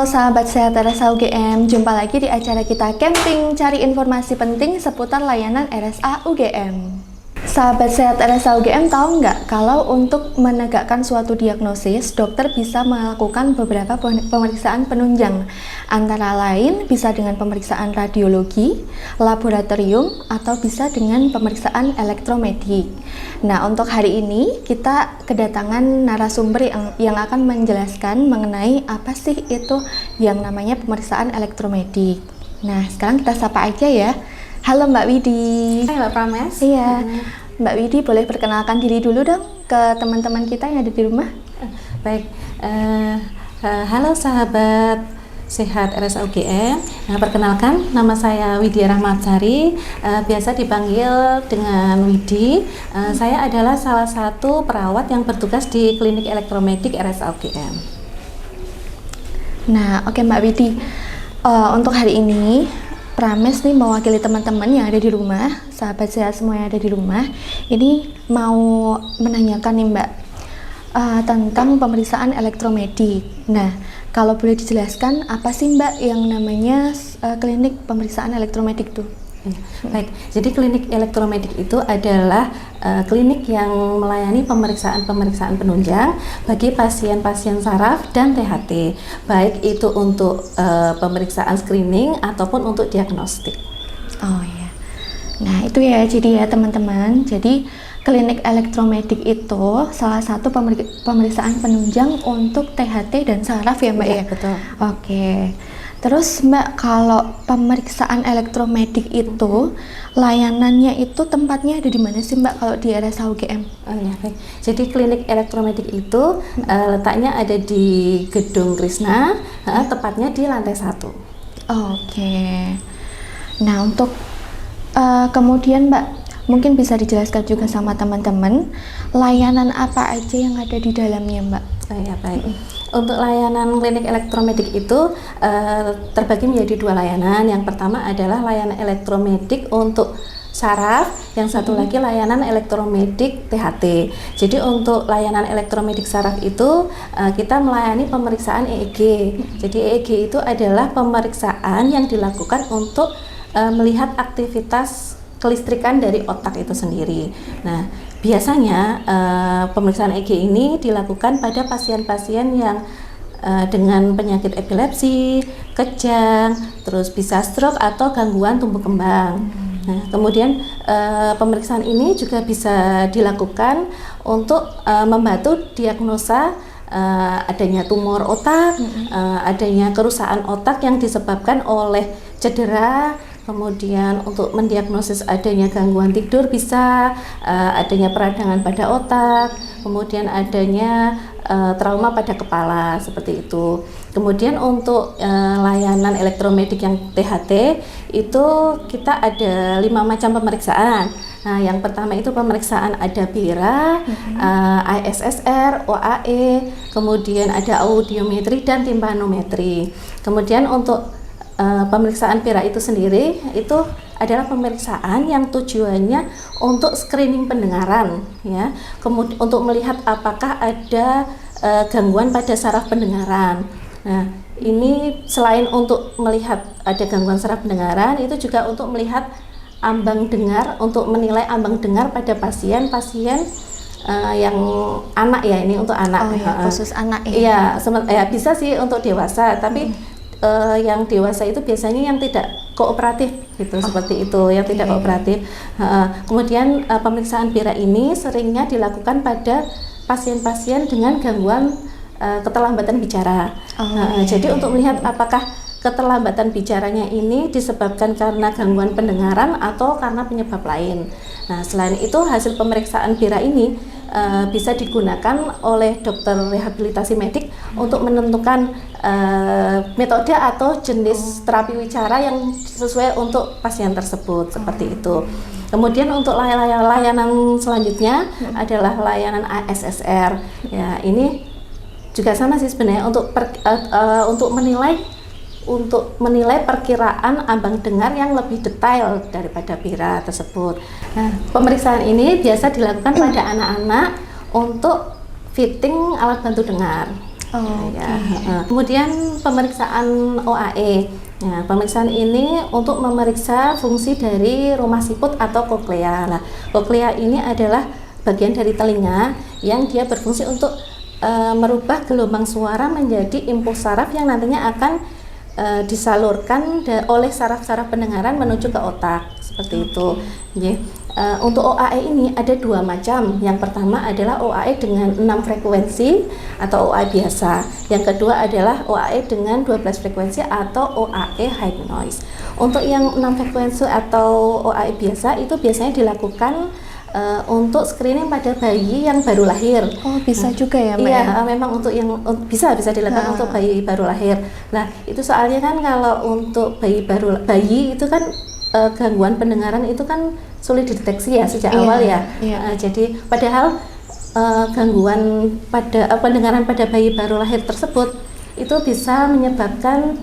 sahabat sehat RSA UGM, jumpa lagi di acara kita camping cari informasi penting seputar layanan RSA UGM. Sahabat sehat RSA UGM tahu nggak kalau untuk menegakkan suatu diagnosis, dokter bisa melakukan beberapa pemeriksaan penunjang, antara lain bisa dengan pemeriksaan radiologi, laboratorium, atau bisa dengan pemeriksaan elektromedik. Nah, untuk hari ini kita kedatangan narasumber yang akan menjelaskan mengenai apa sih itu yang namanya pemeriksaan elektromedik. Nah, sekarang kita sapa aja ya. Halo Mbak Widi. Hai Mbak Prames. Iya, Mbak Widi boleh perkenalkan diri dulu dong ke teman-teman kita yang ada di rumah. Baik, halo sahabat sehat RSA UGM. Nah, perkenalkan nama saya Widya Rahmatsari, biasa dipanggil dengan Widi. Saya adalah salah satu perawat yang bertugas di klinik elektromedik RSA UGM. Nah, oke Mbak Widi, untuk hari ini Prames nih mewakili teman-teman yang ada di rumah, sahabat sehat semua yang ada di rumah, ini mau menanyakan nih Mbak tentang pemeriksaan elektromedik. Nah, kalau boleh dijelaskan apa sih Mbak yang namanya klinik pemeriksaan elektromedik tuh? Baik, jadi klinik elektromedik itu adalah klinik yang melayani pemeriksaan penunjang bagi pasien-pasien saraf dan THT, baik itu untuk pemeriksaan screening ataupun untuk diagnostik. Oh ya, nah itu ya, jadi ya teman-teman, jadi klinik elektromedik itu salah satu pemeriksaan penunjang untuk THT dan saraf ya Mbak ya? Betul. Oke. Terus Mbak, kalau pemeriksaan elektromedik itu layanannya itu tempatnya ada di mana sih Mbak kalau di RSA UGM? Oh ya, baik. Jadi klinik elektromedik itu letaknya ada di Gedung Krishna, tepatnya di lantai 1. Oke. Nah, untuk kemudian Mbak, mungkin bisa dijelaskan juga sama teman-teman layanan apa aja yang ada di dalamnya Mbak? Oh ya, baik. Untuk layanan klinik elektromedik itu terbagi menjadi 2 layanan. Yang pertama adalah layanan elektromedik untuk saraf, yang satu lagi layanan elektromedik THT. Jadi untuk layanan elektromedik saraf itu kita melayani pemeriksaan EEG. Jadi EEG itu adalah pemeriksaan yang dilakukan untuk melihat aktivitas kelistrikan dari otak itu sendiri. Nah, biasanya pemeriksaan EEG ini dilakukan pada pasien-pasien yang dengan penyakit epilepsi, kejang, terus bisa stroke atau gangguan tumbuh kembang. Nah, kemudian pemeriksaan ini juga bisa dilakukan untuk membantu diagnosa adanya tumor otak, adanya kerusakan otak yang disebabkan oleh cedera. Kemudian untuk mendiagnosis adanya gangguan tidur bisa, adanya peradangan pada otak, kemudian adanya trauma pada kepala, seperti itu. Kemudian untuk layanan elektromedik yang THT itu kita ada 5 macam pemeriksaan. Nah, yang pertama itu pemeriksaan ada BIRA, ISSR, OAE, kemudian ada audiometri dan timpanometri. Kemudian untuk pemeriksaan BIRA itu sendiri itu adalah pemeriksaan yang tujuannya untuk screening pendengaran, ya. Kemudian untuk melihat apakah ada gangguan pada saraf pendengaran. Nah, ini selain untuk melihat ada gangguan saraf pendengaran, itu juga untuk melihat ambang dengar, untuk menilai ambang dengar pada pasien-pasien yang anak ya, ini untuk anak. Oh ya, khusus anak ya? Iya, bisa sih untuk dewasa, tapi yang dewasa itu biasanya yang tidak kooperatif gitu, seperti itu, yang tidak kooperatif. Kemudian pemeriksaan BIRA ini seringnya dilakukan pada pasien-pasien dengan gangguan keterlambatan bicara. Jadi untuk melihat apakah keterlambatan bicaranya ini disebabkan karena gangguan pendengaran atau karena penyebab lain. Nah, selain itu hasil pemeriksaan BIRA ini bisa digunakan oleh dokter rehabilitasi medik untuk menentukan metode atau jenis terapi wicara yang sesuai untuk pasien tersebut, seperti itu. Kemudian untuk layanan selanjutnya adalah layanan ASSR. Ya, ini juga sama sih sebenarnya untuk menilai perkiraan ambang dengar yang lebih detail daripada BIRA tersebut. Nah, pemeriksaan ini biasa dilakukan pada anak-anak untuk fitting alat bantu dengar. Oh, Ya, kemudian pemeriksaan OAE. Nah, pemeriksaan ini untuk memeriksa fungsi dari rumah siput atau koklea. Nah, koklea ini adalah bagian dari telinga yang dia berfungsi untuk merubah gelombang suara menjadi impuls saraf yang nantinya akan disalurkan oleh saraf-saraf pendengaran menuju ke otak, seperti itu. Untuk OAE ini ada dua macam. Yang pertama adalah OAE dengan 6 frekuensi atau OAE biasa. Yang kedua adalah OAE dengan 12 frekuensi atau OAE high noise. Untuk yang 6 frekuensi atau OAE biasa itu biasanya dilakukan untuk screening pada bayi yang baru lahir. Oh, bisa juga ya, Mbak? Iya, memang untuk yang bisa dilakukan untuk bayi baru lahir. Nah, itu soalnya kan kalau untuk bayi itu kan gangguan pendengaran itu kan sulit dideteksi ya sejak awal ya. Jadi padahal gangguan pada pendengaran pada bayi baru lahir tersebut itu bisa menyebabkan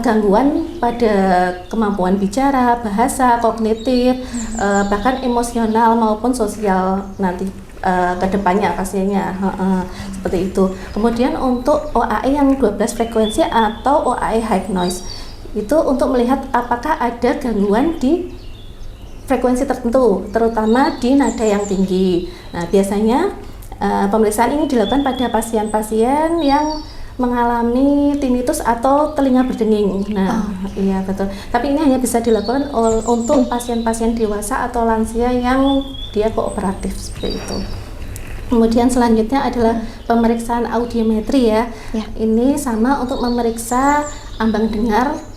gangguan pada kemampuan bicara, bahasa, kognitif, bahkan emosional maupun sosial nanti ke depannya pastinya. Seperti itu. Kemudian untuk OAE yang 12 frekuensi atau OAE high noise itu untuk melihat apakah ada gangguan di frekuensi tertentu, terutama di nada yang tinggi. Nah, biasanya pemeriksaan ini dilakukan pada pasien-pasien yang mengalami tinnitus atau telinga berdenging. Nah, iya betul. Tapi ini hanya bisa dilakukan untuk pasien-pasien dewasa atau lansia yang dia kooperatif seperti itu. Kemudian selanjutnya adalah pemeriksaan audiometri ya. Ini sama untuk memeriksa ambang dengar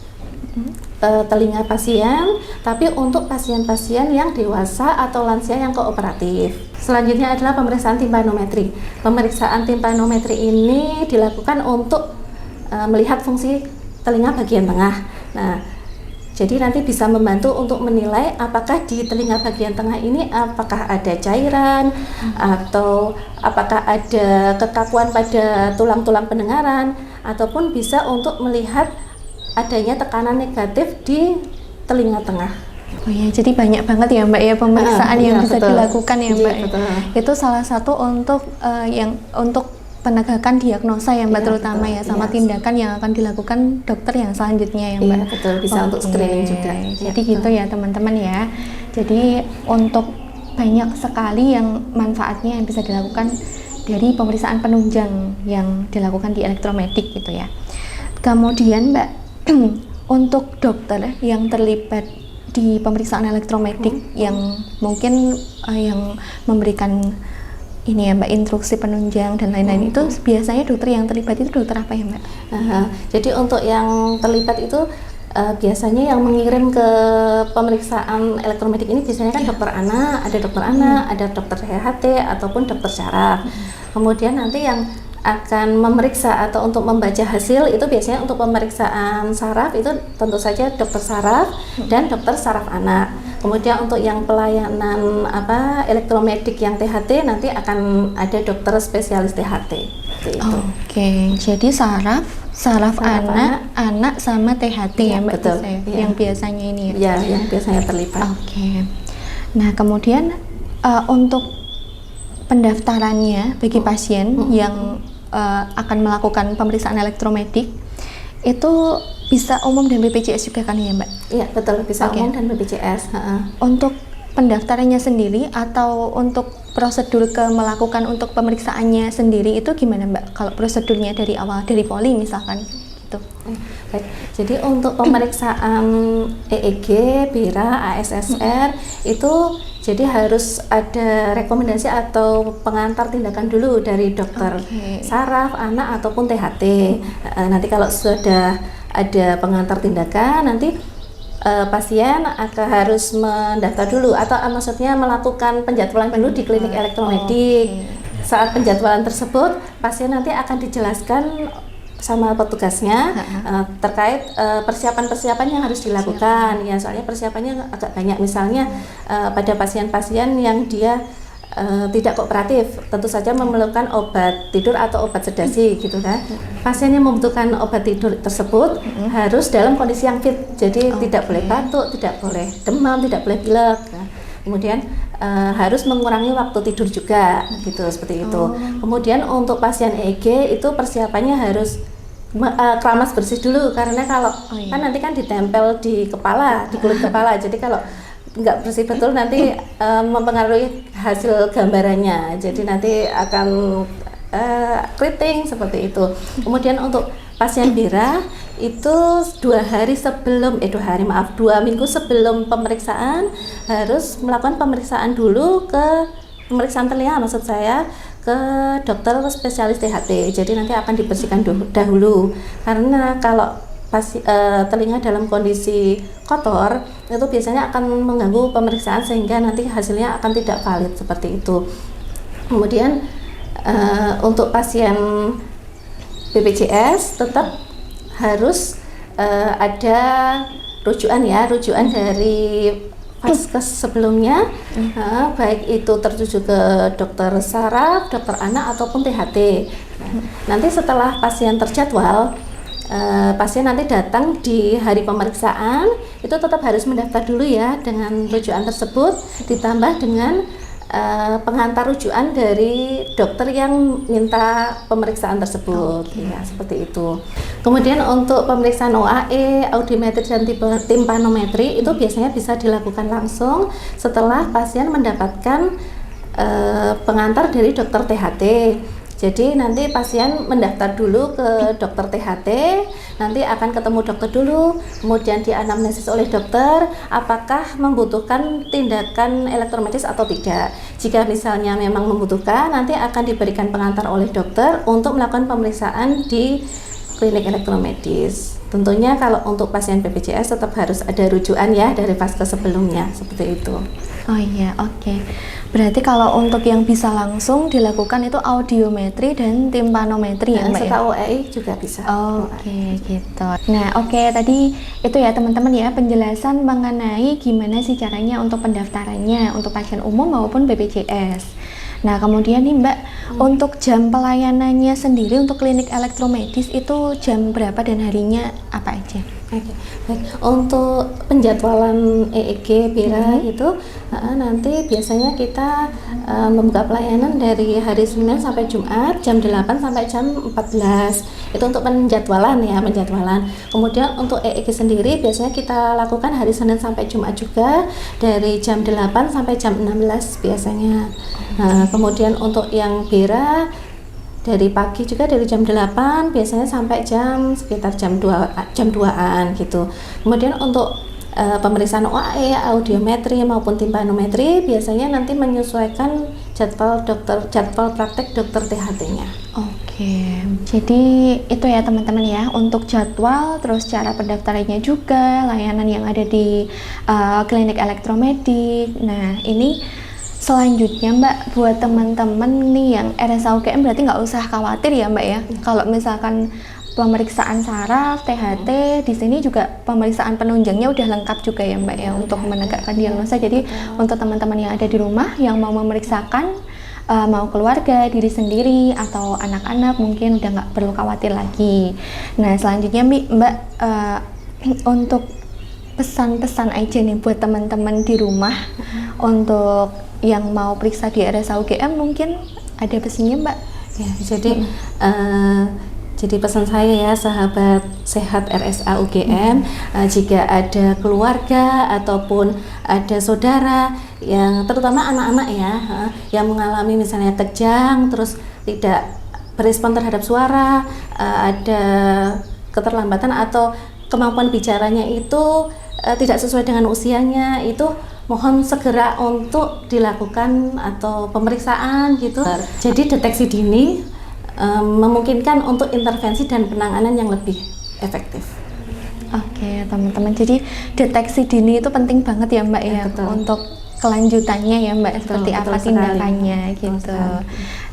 telinga pasien, tapi untuk pasien-pasien yang dewasa atau lansia yang kooperatif. Selanjutnya adalah pemeriksaan timpanometri. Pemeriksaan timpanometri ini dilakukan untuk melihat fungsi telinga bagian tengah. Nah, jadi nanti bisa membantu untuk menilai apakah di telinga bagian tengah ini apakah ada cairan atau apakah ada kekakuan pada tulang-tulang pendengaran, ataupun bisa untuk melihat adanya tekanan negatif di telinga tengah. Oh ya, jadi banyak banget ya Mbak ya pemeriksaan yang bisa dilakukan ya Mbak. Itu salah satu untuk untuk penegakan diagnosa ya Mbak, terutama ya, sama tindakan yang akan dilakukan dokter yang selanjutnya ya Mbak. Iya betul, bisa untuk screening juga. Jadi gitu ya teman-teman ya. Jadi untuk banyak sekali yang manfaatnya yang bisa dilakukan dari pemeriksaan penunjang yang dilakukan di elektromedik gitu ya. Kemudian Mbak, untuk dokter yang terlibat di pemeriksaan elektromedik yang mungkin yang memberikan ini ya Mbak, instruksi penunjang dan lain-lain, itu biasanya dokter yang terlibat itu dokter apa ya Mbak? Jadi untuk yang terlibat itu biasanya yang mengirim ke pemeriksaan elektromedik ini biasanya kan dokter anak, ada dokter THT ataupun dokter syaraf. Kemudian nanti yang akan memeriksa atau untuk membaca hasil itu biasanya untuk pemeriksaan saraf itu tentu saja dokter saraf dan dokter saraf anak. Kemudian untuk yang pelayanan elektromedik yang THT nanti akan ada dokter spesialis THT. Oke, jadi saraf anak sama THT ya Mbak, betul, yang biasanya ini ya. Ya, yang biasanya terlibat. Oke. Nah, kemudian untuk pendaftarannya bagi pasien yang akan melakukan pemeriksaan elektromedik itu bisa umum dan BPJS juga kan ya Mbak? Iya betul, bisa umum dan BPJS. Untuk pendaftarannya sendiri atau untuk prosedur melakukan untuk pemeriksaannya sendiri itu gimana Mbak? Kalau prosedurnya dari awal, dari poli misalkan gitu. Baik, jadi untuk pemeriksaan EEG, BIRA, ASSR itu jadi harus ada rekomendasi atau pengantar tindakan dulu dari dokter saraf, anak ataupun THT. Nanti kalau sudah ada pengantar tindakan, nanti pasien akan harus mendaftar dulu atau maksudnya melakukan penjadwalan dulu di klinik elektromedik. Saat penjadwalan tersebut, pasien nanti akan dijelaskan sama petugasnya terkait persiapan-persiapan yang harus dilakukan. Ya, soalnya persiapannya agak banyak. Misalnya pada pasien-pasien yang dia tidak kooperatif, tentu saja memerlukan obat tidur atau obat sedasi gitu kan. Pasien yang membutuhkan obat tidur tersebut harus dalam kondisi yang fit. Jadi tidak boleh batuk, tidak boleh demam, tidak boleh pilek. Kemudian harus mengurangi waktu tidur juga gitu, seperti itu. Kemudian untuk pasien EEG itu persiapannya harus keramas bersih dulu, karena kalau kan nanti kan ditempel di kepala, di kulit kepala. Jadi kalau nggak bersih betul nanti mempengaruhi hasil gambarannya. Jadi nanti akan keriting seperti itu. Kemudian untuk pasien BIRA itu 2 minggu sebelum pemeriksaan harus melakukan pemeriksaan dulu ke pemeriksaan telinga, maksud saya ke dokter spesialis THT. Jadi nanti akan dibersihkan dahulu, karena kalau telinga dalam kondisi kotor itu biasanya akan mengganggu pemeriksaan sehingga nanti hasilnya akan tidak valid seperti itu. Kemudian untuk pasien BPJS tetap harus ada rujukan dari vaskes sebelumnya, baik itu tertuju ke dokter saraf, dokter anak ataupun THT. Nanti setelah pasien terjadwal, pasien nanti datang di hari pemeriksaan itu tetap harus mendaftar dulu ya dengan rujukan tersebut, ditambah dengan pengantar rujukan dari dokter yang minta pemeriksaan tersebut. Ya, seperti itu. Kemudian untuk pemeriksaan OAE, audiometri dan timpanometri itu biasanya bisa dilakukan langsung setelah pasien mendapatkan pengantar dari dokter THT. Jadi nanti pasien mendaftar dulu ke dokter THT, nanti akan ketemu dokter dulu, kemudian dianamnesis oleh dokter apakah membutuhkan tindakan elektromedis atau tidak. Jika misalnya memang membutuhkan, nanti akan diberikan pengantar oleh dokter untuk melakukan pemeriksaan di klinik elektromedis. Tentunya kalau untuk pasien BPJS tetap harus ada rujukan ya dari vaskes sebelumnya, seperti itu. Oh iya, oke. Berarti kalau untuk yang bisa langsung dilakukan itu audiometri dan timpanometri ya, Mbak? Serta OAE juga bisa. Oke, gitu. Nah, tadi itu ya teman-teman ya penjelasan mengenai gimana sih caranya untuk pendaftarannya untuk pasien umum maupun BPJS. Nah, kemudian nih Mbak, untuk jam pelayanannya sendiri untuk klinik elektromedis itu jam berapa dan harinya apa aja? Oke, baik. Untuk penjadwalan EEG BIRA itu nanti biasanya kita membuka pelayanan dari hari Senin sampai Jumat jam 8 sampai jam 14. Itu untuk penjadwalan ya, penjadwalan. Kemudian untuk EEG sendiri biasanya kita lakukan hari Senin sampai Jumat juga dari jam 8 sampai jam 16 biasanya. Nah, kemudian untuk yang BIRA dari pagi juga dari jam 8 biasanya sampai sekitar jam 2-an gitu. Kemudian untuk pemeriksaan OAE, audiometri maupun timpanometri biasanya nanti menyesuaikan jadwal praktek dokter THT-nya. Oke, jadi itu ya teman-teman ya untuk jadwal, terus cara pendaftarannya juga, layanan yang ada di klinik elektromedik. Nah, ini selanjutnya Mbak, buat teman-teman nih yang RSA UGM berarti nggak usah khawatir ya Mbak ya. Kalau misalkan pemeriksaan saraf, THT, di sini juga pemeriksaan penunjangnya udah lengkap juga ya Mbak ya untuk menegakkan diagnosa. Jadi untuk teman-teman yang ada di rumah yang mau memeriksakan, mau keluarga, diri sendiri atau anak-anak mungkin udah nggak perlu khawatir lagi. Nah, selanjutnya Mbak, untuk pesan-pesan aja nih buat teman-teman di rumah untuk yang mau periksa di RSA UGM, mungkin ada pesannya Mbak? Ya, jadi pesan saya ya sahabat sehat RSA UGM, jika ada keluarga ataupun ada saudara yang terutama anak-anak ya yang mengalami misalnya kejang terus tidak berespon terhadap suara, ada keterlambatan atau kemampuan bicaranya itu tidak sesuai dengan usianya, itu mohon segera untuk dilakukan atau pemeriksaan gitu. Jadi deteksi dini memungkinkan untuk intervensi dan penanganan yang lebih efektif. Oke teman-teman, jadi deteksi dini itu penting banget ya Mbak ya, untuk kelanjutannya ya Mbak, seperti apa tindakannya gitu.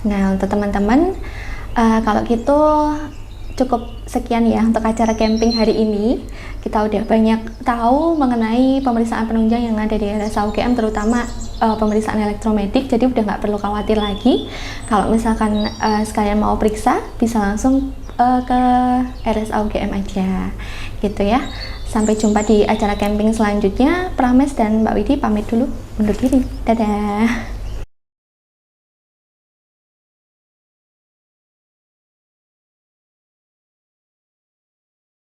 Nah untuk teman-teman kalau gitu cukup sekian ya untuk acara camping hari ini. Kita udah banyak tahu mengenai pemeriksaan penunjang yang ada di RSA UGM, terutama pemeriksaan elektromedik, jadi udah nggak perlu khawatir lagi. Kalau misalkan sekalian mau periksa, bisa langsung ke RSA UGM aja gitu ya. Sampai jumpa di acara camping selanjutnya. Prames dan Mbak Widi pamit dulu, undur diri. Dadah.